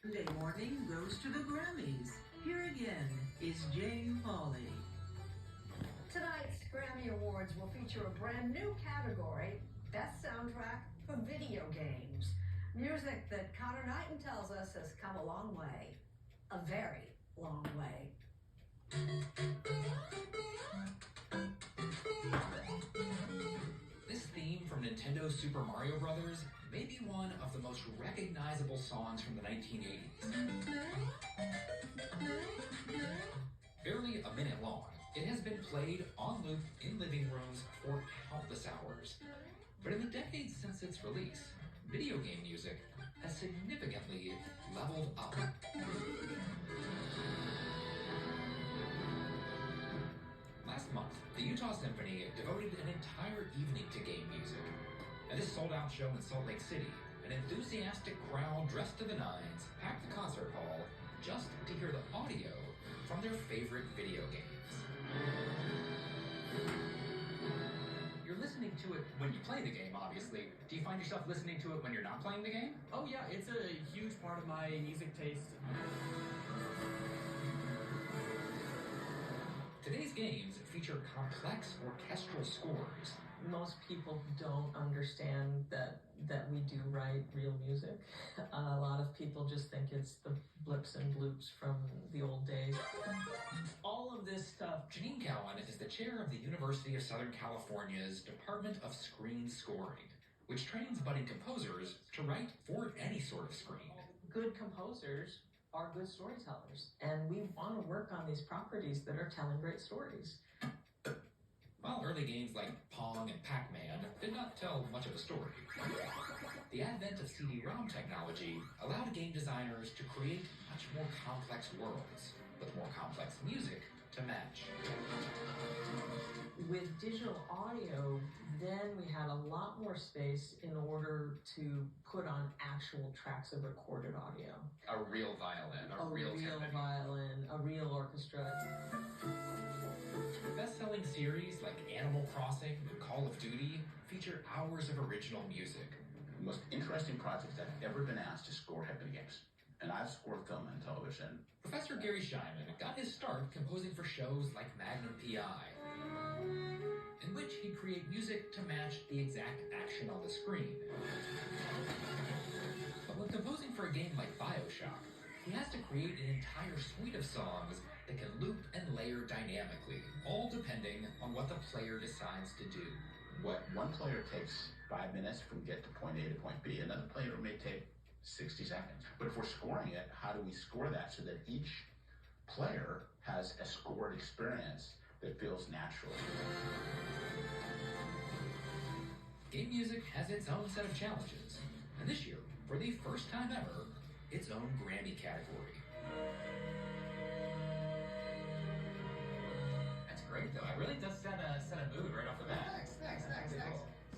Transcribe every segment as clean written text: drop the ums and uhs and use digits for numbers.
Monday morning goes to the Grammys. Here again is Jane Pauley. Tonight's Grammy Awards will feature a brand new category, Best Soundtrack for Video Games. Music that Connor Knighton tells us has come a long way. A very long way. This theme from Nintendo Super Mario Bros. May be one of the most recognizable songs from the 1980s. Barely a minute long, it has been played on loop in living rooms for countless hours. But in the decades since its release, video game music has significantly leveled up. Last month, the Utah Symphony devoted an entire evening to game music. At this sold-out show in Salt Lake City, an enthusiastic crowd dressed to the nines packed the concert hall just to hear the audio from their favorite video games. You're listening to it when you play the game, obviously. Do you find yourself listening to it when you're not playing the game? Oh yeah, it's a huge part of my music taste. Today's games feature complex orchestral scores. Most people don't understand that we do write real music. A lot of people just think it's the blips and bloops from the old days. All of this stuff. Janine Cowan is the chair of the University of Southern California's Department of Screen Scoring, which trains budding composers to write for any sort of screen. Good composers are good storytellers, and we want to work on these properties that are telling great stories. While early games like Pong and Pac-Man did not tell much of a story, the advent of CD-ROM technology allowed game designers to create much more complex worlds, with more complex music to match. With digital audio, then we had a lot more space in order to put on actual tracks of recorded audio. A real violin, a real timpani. Violin, a real orchestra. Best-selling series like Animal Crossing and Call of Duty feature hours of original music. The most interesting projects I've ever been asked to score have been games. And I've scored film and television. Professor Gary Scheinman got his start composing for shows like Magnum P.I., in which he'd create music to match the exact action on the screen. But when composing for a game like BioShock, he has to create an entire suite of songs that can loop and layer dynamically, all depending on what the player decides to do. What one player takes 5 minutes from get to point A to point B, another player may take 60 seconds. But if we're scoring it, how do we score that so that each player has a scored experience that feels natural? Game music has its own set of challenges, and this year, for the first time ever, its own Grammy category. That's great, though. It really does set a mood right off the bat. Thanks.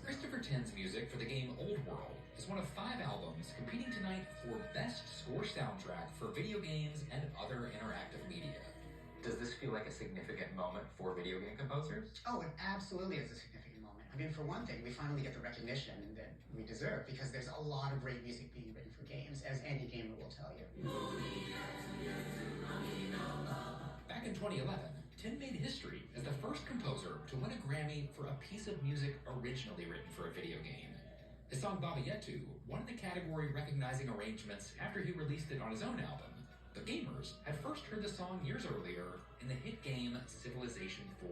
Christopher Tin's music for the game Old World is one of 5 albums competing tonight for Best Score Soundtrack for video games and other interactive media. Does this feel like a significant moment for video game composers? Oh, it absolutely is a significant moment. I mean, for one thing, we finally get the recognition that we deserve because there's a lot of great music being written for games, as any gamer will tell you. Back in 2011, Tin made history as the first composer to win a Grammy for a piece of music originally written for a video game. His song Baba Yetu won the category recognizing arrangements after he released it on his own album. But gamers had first heard the song years earlier in the hit game Civilization 4.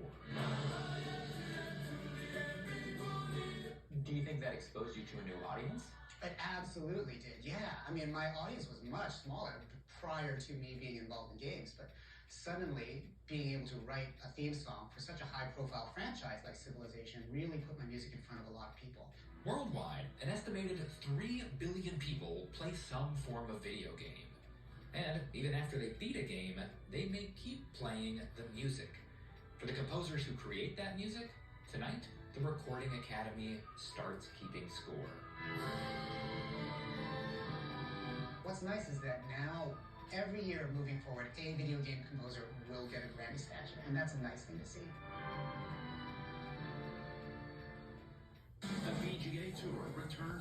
Do you think that exposed you to a new audience? It absolutely did, yeah. I mean, my audience was much smaller prior to me being involved in games, but suddenly being able to write a theme song for such a high-profile franchise like Civilization really put my music in front of a lot of people. Worldwide, an estimated 3 billion people play some form of video game. And even after they beat a game, they may keep playing the music. For the composers who create that music, tonight, the Recording Academy starts keeping score. What's nice is that now, every year moving forward, a video game composer will get a Grammy statue, and that's a nice thing to see. The VGA Tour returns